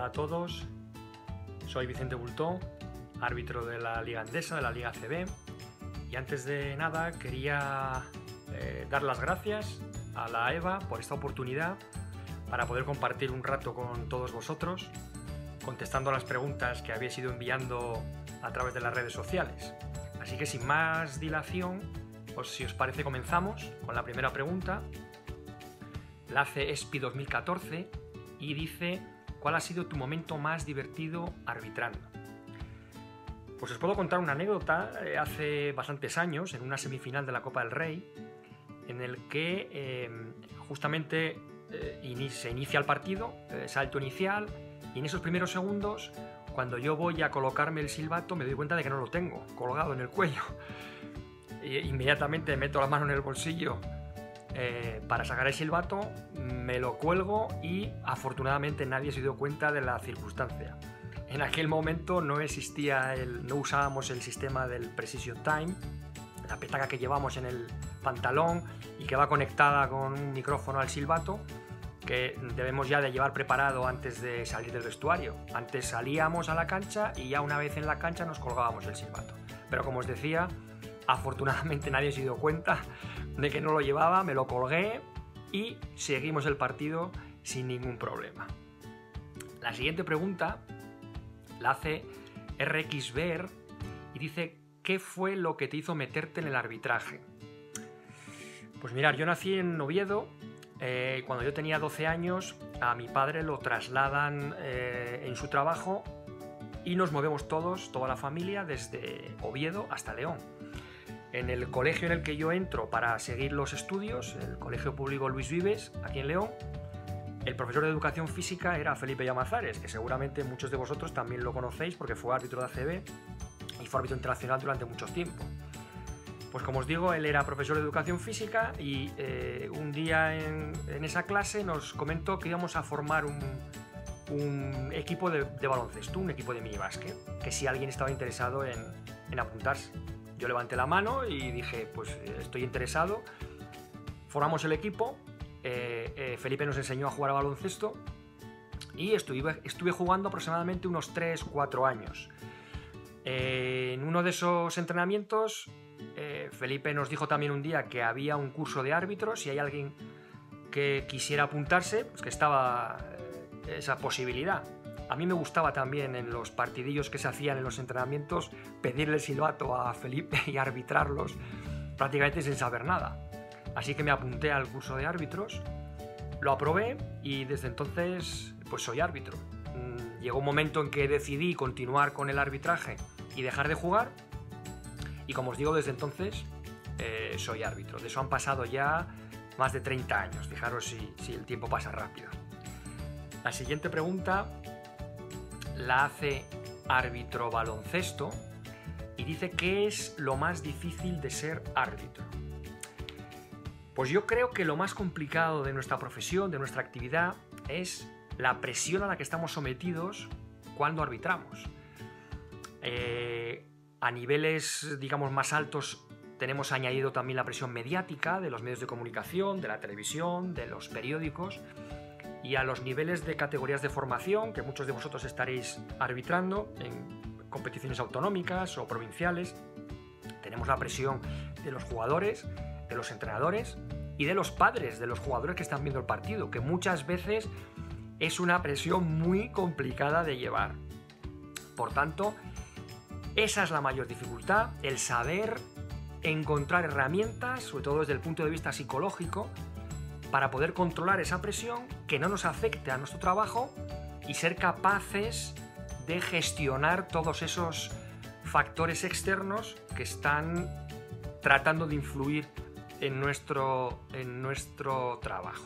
a todos, soy Vicente Bultó, árbitro de la Liga Endesa, de la Liga ACB, y antes de nada quería dar las gracias a la EVA por esta oportunidad para poder compartir un rato con todos vosotros, contestando a las preguntas que habéis ido enviando a través de las redes sociales. Así que sin más dilación, pues si os parece comenzamos con la primera pregunta. La hace ESPI 2014 y dice: ¿cuál ha sido tu momento más divertido arbitrando? Pues os puedo contar una anécdota hace bastantes años, en una semifinal de la Copa del Rey, en el que justamente se inicia el partido, salto inicial, y en esos primeros segundos, cuando yo voy a colocarme el silbato, me doy cuenta de que no lo tengo colgado en el cuello. Inmediatamente meto la mano en el bolsillo para sacar el silbato, me lo cuelgo y afortunadamente nadie se dio cuenta de la circunstancia. En aquel momento no usábamos el sistema del Precision Time, la petaca que llevamos en el pantalón y que va conectada con un micrófono al silbato, que debemos ya de llevar preparado antes de salir del vestuario. Antes salíamos a la cancha y ya una vez en la cancha nos colgábamos el silbato. Pero como os decía, afortunadamente nadie se dio cuenta de que no lo llevaba, me lo colgué y seguimos el partido sin ningún problema. La siguiente pregunta la hace RXBer y dice: ¿qué fue lo que te hizo meterte en el arbitraje? Pues mirad, yo nací en Oviedo. Cuando yo tenía 12 años, a mi padre lo trasladan en su trabajo y nos movemos toda la familia, desde Oviedo hasta León. En el colegio en el que yo entro para seguir los estudios, el Colegio Público Luis Vives, aquí en León, el profesor de Educación Física era Felipe Llamazares, que seguramente muchos de vosotros también lo conocéis porque fue árbitro de ACB y fue árbitro internacional durante mucho tiempo. Pues como os digo, él era profesor de Educación Física y un día en esa clase nos comentó que íbamos a formar un equipo de baloncesto, un equipo de minibásquet, que si alguien estaba interesado en apuntarse. Yo levanté la mano y dije, pues estoy interesado. Formamos el equipo, Felipe nos enseñó a jugar a baloncesto y estuve jugando aproximadamente unos 3-4 años. En uno de esos entrenamientos, Felipe nos dijo también un día que había un curso de árbitros. Si hay alguien que quisiera apuntarse, pues que estaba esa posibilidad. A mí me gustaba también, en los partidillos que se hacían en los entrenamientos, pedirle el silbato a Felipe y arbitrarlos prácticamente sin saber nada. Así que me apunté al curso de árbitros, lo aprobé y desde entonces pues soy árbitro. Llegó un momento en que decidí continuar con el arbitraje y dejar de jugar, y como os digo, desde entonces soy árbitro. De eso han pasado ya más de 30 años, fijaros si el tiempo pasa rápido. La siguiente pregunta la hace árbitro baloncesto y dice: ¿qué es lo más difícil de ser árbitro? Pues yo creo que lo más complicado de nuestra profesión, de nuestra actividad, es la presión a la que estamos sometidos cuando arbitramos. A niveles, digamos, más altos tenemos añadido también la presión mediática de los medios de comunicación, de la televisión, de los periódicos. Y a los niveles de categorías de formación, que muchos de vosotros estaréis arbitrando en competiciones autonómicas o provinciales, tenemos la presión de los jugadores, de los entrenadores y de los padres de los jugadores que están viendo el partido, que muchas veces es una presión muy complicada de llevar. Por tanto, esa es la mayor dificultad, el saber encontrar herramientas, sobre todo desde el punto de vista psicológico, para poder controlar esa presión, que no nos afecte a nuestro trabajo y ser capaces de gestionar todos esos factores externos que están tratando de influir en nuestro trabajo.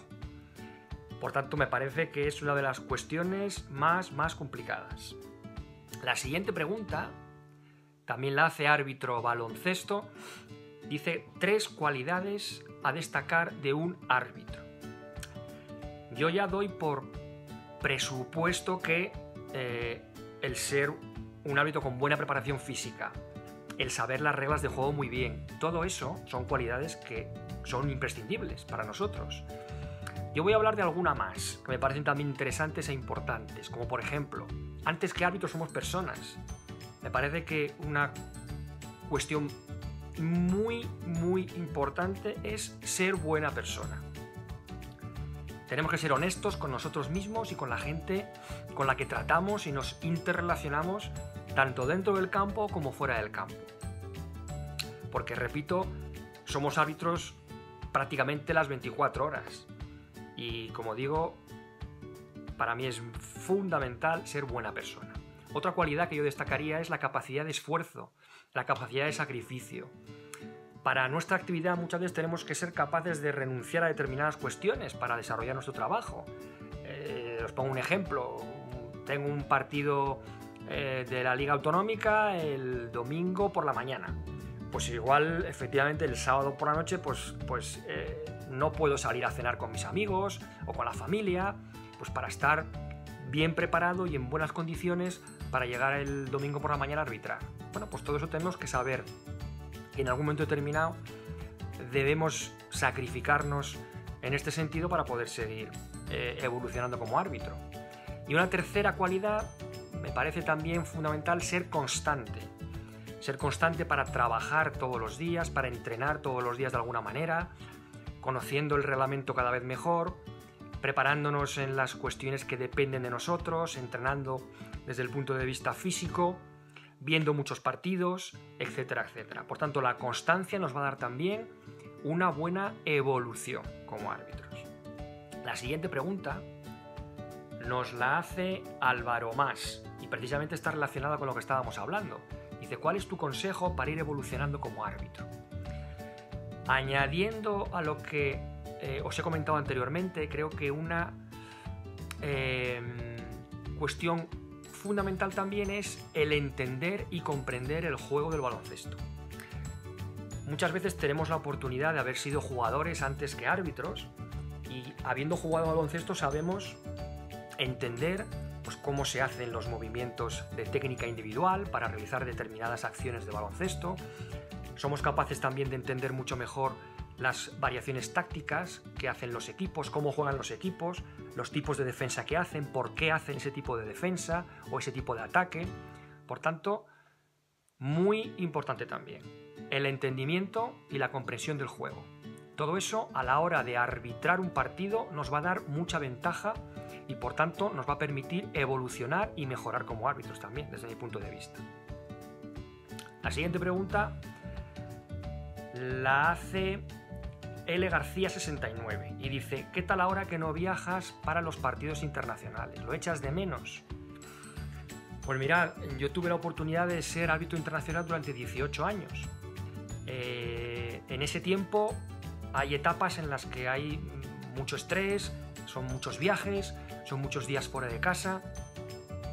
Por tanto, me parece que es una de las cuestiones más complicadas. La siguiente pregunta también la hace árbitro baloncesto. Dice: 3 cualidades a destacar de un árbitro. Yo ya doy por presupuesto que el ser un árbitro con buena preparación física, el saber las reglas de juego muy bien, todo eso son cualidades que son imprescindibles para nosotros. Yo voy a hablar de alguna más, que me parecen también interesantes e importantes, como por ejemplo, antes que árbitros somos personas. Me parece que una cuestión muy importante es ser buena persona. Tenemos que ser honestos con nosotros mismos y con la gente con la que tratamos y nos interrelacionamos tanto dentro del campo como fuera del campo. Porque, repito, somos árbitros prácticamente las 24 horas. Y como digo, para mí es fundamental ser buena persona. Otra cualidad que yo destacaría es la capacidad de esfuerzo, la capacidad de sacrificio. Para nuestra actividad muchas veces tenemos que ser capaces de renunciar a determinadas cuestiones para desarrollar nuestro trabajo. Os pongo un ejemplo. Tengo un partido de la Liga Autonómica el domingo por la mañana. Pues igual, efectivamente, el sábado por la noche pues no puedo salir a cenar con mis amigos o con la familia, pues para estar bien preparado y en buenas condiciones para llegar el domingo por la mañana a arbitrar. Bueno, pues todo eso tenemos que saber que en algún momento determinado debemos sacrificarnos en este sentido para poder seguir evolucionando como árbitro. Y una tercera cualidad me parece también fundamental: ser constante. Ser constante para trabajar todos los días, para entrenar todos los días de alguna manera, conociendo el reglamento cada vez mejor, preparándonos en las cuestiones que dependen de nosotros, entrenando desde el punto de vista físico, viendo muchos partidos, etcétera, etcétera. Por tanto, la constancia nos va a dar también una buena evolución como árbitros. La siguiente pregunta nos la hace Álvaro Más y precisamente está relacionada con lo que estábamos hablando. Dice: ¿cuál es tu consejo para ir evolucionando como árbitro? Añadiendo a lo que os he comentado anteriormente, creo que una cuestión fundamental también es el entender y comprender el juego del baloncesto. Muchas veces tenemos la oportunidad de haber sido jugadores antes que árbitros y, habiendo jugado al baloncesto, sabemos entender pues cómo se hacen los movimientos de técnica individual para realizar determinadas acciones de baloncesto. Somos capaces también de entender mucho mejor las variaciones tácticas que hacen los equipos, cómo juegan los equipos, los tipos de defensa que hacen, por qué hacen ese tipo de defensa o ese tipo de ataque. Por tanto, muy importante también el entendimiento y la comprensión del juego. Todo eso, a la hora de arbitrar un partido, nos va a dar mucha ventaja y, por tanto, nos va a permitir evolucionar y mejorar como árbitros también, desde mi punto de vista. La siguiente pregunta la hace L. García 69 y dice: ¿qué tal ahora que no viajas para los partidos internacionales? ¿Lo echas de menos? Pues mirad, yo tuve la oportunidad de ser árbitro internacional durante 18 años. En ese tiempo hay etapas en las que hay mucho estrés, son muchos viajes, son muchos días fuera de casa.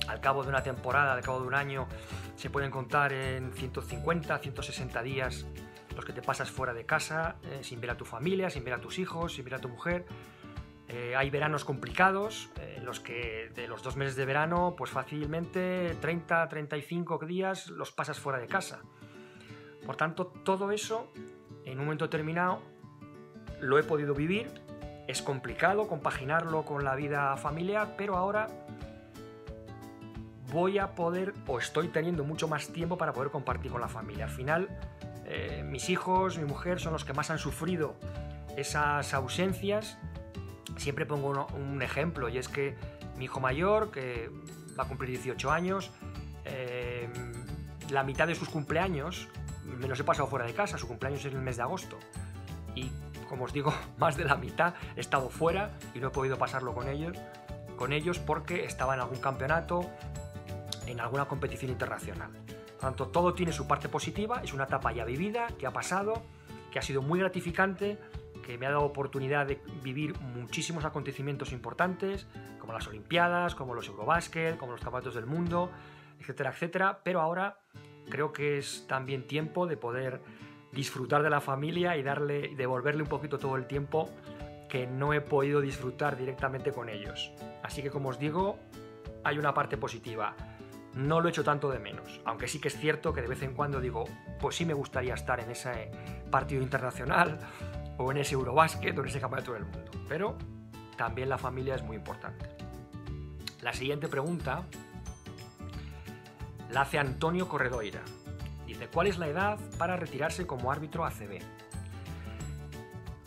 Al cabo de una temporada, al cabo de un año, se pueden contar en 150, 160 días los que te pasas fuera de casa, sin ver a tu familia, sin ver a tus hijos, sin ver a tu mujer. Hay veranos complicados, los que de los 2 meses de verano, pues fácilmente 30, 35 días los pasas fuera de casa. Por tanto, todo eso, en un momento determinado, lo he podido vivir. Es complicado compaginarlo con la vida familiar, pero ahora voy a poder, o estoy teniendo mucho más tiempo para poder compartir con la familia. Al final, mis hijos, mi mujer son los que más han sufrido esas ausencias. Siempre pongo un ejemplo, y es que mi hijo mayor, que va a cumplir 18 años, la mitad de sus cumpleaños me los he pasado fuera de casa. Su cumpleaños es en el mes de agosto y, como os digo, más de la mitad he estado fuera y no he podido pasarlo con ellos porque estaba en algún campeonato, en alguna competición internacional. Por tanto, todo tiene su parte positiva, es una etapa ya vivida, que ha pasado, que ha sido muy gratificante, que me ha dado oportunidad de vivir muchísimos acontecimientos importantes, como las Olimpiadas, como los Eurobásquet, como los Campeonatos del Mundo, etcétera, etcétera. Pero ahora creo que es también tiempo de poder disfrutar de la familia y devolverle un poquito todo el tiempo que no he podido disfrutar directamente con ellos. Así que, como os digo, hay una parte positiva. No lo echo tanto de menos, aunque sí que es cierto que de vez en cuando digo, pues sí me gustaría estar en ese partido internacional o en ese Eurobásquet o en ese Campeonato del Mundo. Pero también la familia es muy importante. La siguiente pregunta la hace Antonio Corredoira. Dice, ¿cuál es la edad para retirarse como árbitro ACB?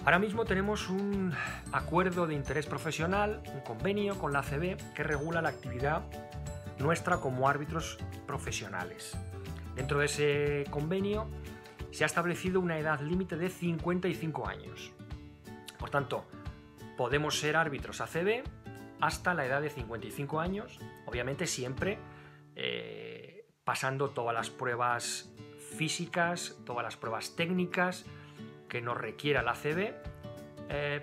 Ahora mismo tenemos un acuerdo de interés profesional, un convenio con la ACB que regula la actividad nuestra como árbitros profesionales. Dentro de ese convenio se ha establecido una edad límite de 55 años. Por tanto, podemos ser árbitros ACB hasta la edad de 55 años, obviamente siempre pasando todas las pruebas físicas, todas las pruebas técnicas que nos requiera la ACB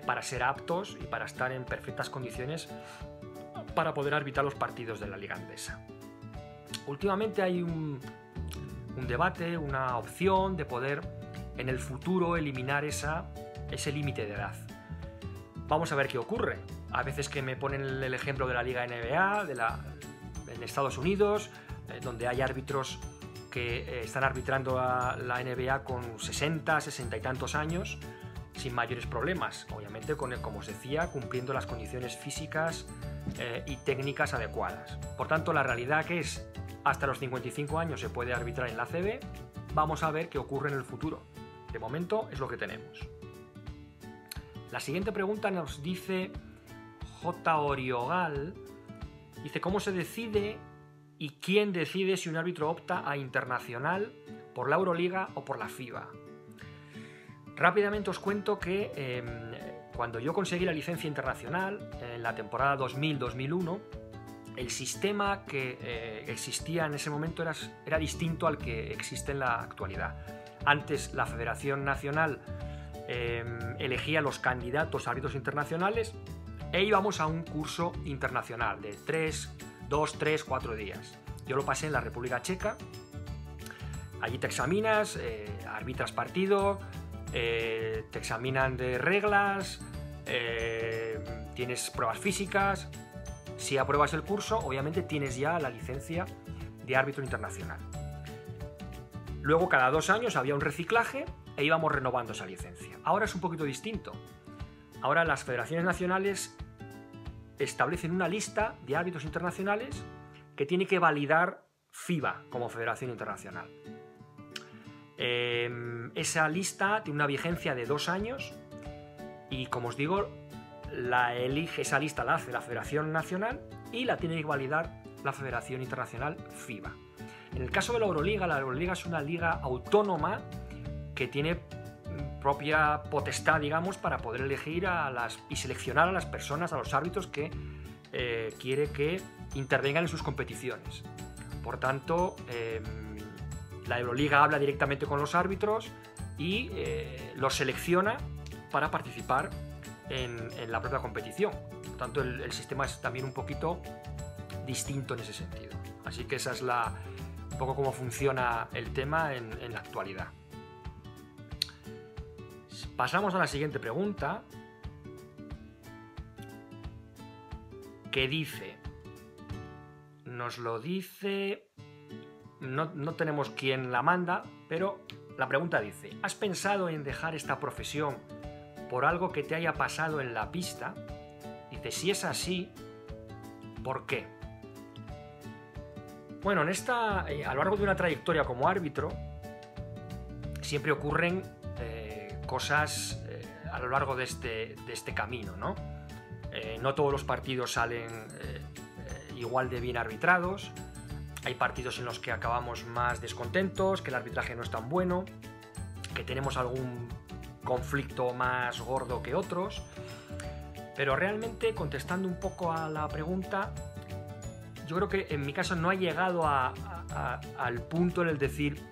para ser aptos y para estar en perfectas condiciones para poder arbitrar los partidos de la Liga Endesa. Últimamente hay un debate, una opción de poder en el futuro eliminar ese límite de edad. Vamos a ver qué ocurre. A veces que me ponen el ejemplo de la Liga NBA, en Estados Unidos, donde hay árbitros que están arbitrando a la NBA con 60, 60 y tantos años, sin mayores problemas. Obviamente, como os decía, cumpliendo las condiciones físicas y técnicas adecuadas. Por tanto, la realidad que es, hasta los 55 años se puede arbitrar en la ACB. Vamos a ver qué ocurre en el futuro. De momento es lo que tenemos. La siguiente pregunta nos dice J. Oriogal. Dice, ¿cómo se decide y quién decide si un árbitro opta a internacional por la Euroliga o por la FIBA? Rápidamente os cuento que cuando yo conseguí la licencia internacional en la temporada 2000-2001, el sistema que existía en ese momento era distinto al que existe en la actualidad. Antes la Federación Nacional elegía los candidatos a árbitros internacionales e íbamos a un curso internacional de 2, 3, 4 días. Yo lo pasé en la República Checa. Allí te examinas, arbitras partido, te examinan de reglas, tienes pruebas físicas. Si apruebas el curso, obviamente tienes ya la licencia de árbitro internacional. Luego, cada 2 años había un reciclaje e íbamos renovando esa licencia. Ahora es un poquito distinto. Ahora las federaciones nacionales establecen una lista de árbitros internacionales que tiene que validar FIBA como Federación Internacional. Esa lista tiene una vigencia de 2 años y, como os digo, esa lista la hace la Federación Nacional y la tiene que validar la Federación Internacional FIBA. En el caso de la Euroliga es una liga autónoma que tiene propia potestad, digamos, para poder elegir y seleccionar a las personas, a los árbitros que quiere que intervengan en sus competiciones. Por tanto, la Euroliga habla directamente con los árbitros y los selecciona para participar en la propia competición. Por tanto, el sistema es también un poquito distinto en ese sentido. Así que esa es un poco cómo funciona el tema en la actualidad. Pasamos a la siguiente pregunta, que dice, nos lo dice, no tenemos quién la manda, pero la pregunta dice, ¿has pensado en dejar esta profesión por algo que te haya pasado en la pista? Dice, si es así, ¿por qué? Bueno, a lo largo de una trayectoria como árbitro, siempre ocurren cosas a lo largo de este camino, ¿no? No todos los partidos salen igual de bien arbitrados. Hay partidos en los que acabamos más descontentos, que el arbitraje no es tan bueno, que tenemos algún conflicto más gordo que otros. Pero realmente, contestando un poco a la pregunta, yo creo que en mi caso no ha llegado al punto en el decir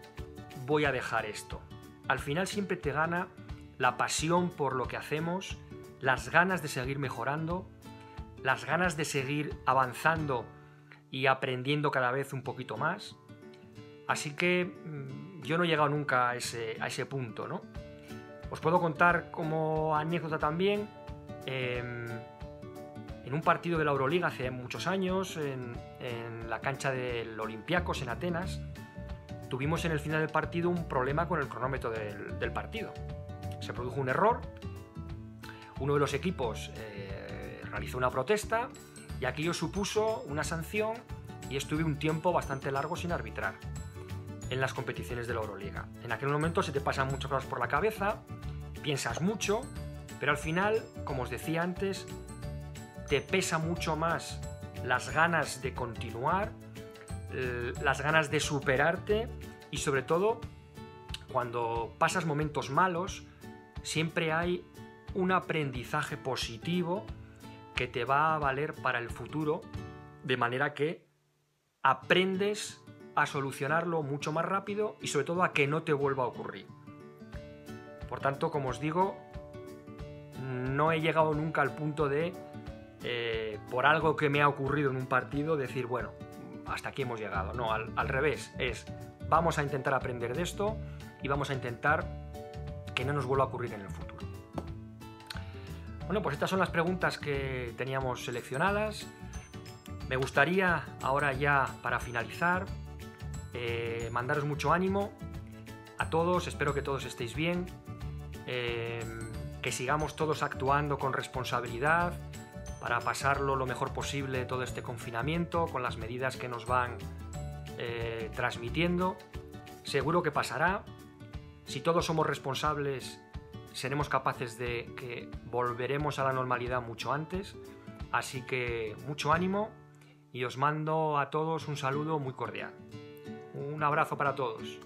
voy a dejar esto. Al final siempre te gana la pasión por lo que hacemos, las ganas de seguir mejorando, las ganas de seguir avanzando y aprendiendo cada vez un poquito más. Así que yo no he llegado nunca a ese punto, ¿no? Os puedo contar como anécdota también, en un partido de la Euroliga hace muchos años, en la cancha del Olympiacos en Atenas, tuvimos en el final del partido un problema con el cronómetro del partido. Se produjo un error, uno de los equipos realizó una protesta y aquello supuso una sanción y estuve un tiempo bastante largo sin arbitrar en las competiciones de la Euroliga. En aquel momento se te pasan muchas cosas por la cabeza, piensas mucho, pero al final, como os decía antes, te pesa mucho más las ganas de continuar, las ganas de superarte y sobre todo cuando pasas momentos malos siempre hay un aprendizaje positivo que te va a valer para el futuro, de manera que aprendes a solucionarlo mucho más rápido y sobre todo a que no te vuelva a ocurrir. Por tanto, como os digo, no he llegado nunca al punto de por algo que me ha ocurrido en un partido decir, bueno, hasta aquí hemos llegado. No, al revés, vamos a intentar aprender de esto y vamos a intentar que no nos vuelva a ocurrir en el futuro. Bueno, pues estas son las preguntas que teníamos seleccionadas. Me gustaría ahora ya para finalizar mandaros mucho ánimo a todos, espero que todos estéis bien, que sigamos todos actuando con responsabilidad para pasarlo lo mejor posible todo este confinamiento con las medidas que nos van transmitiendo. Seguro que pasará. Si todos somos responsables, seremos capaces de que volveremos a la normalidad mucho antes. Así que mucho ánimo y os mando a todos un saludo muy cordial. Un abrazo para todos.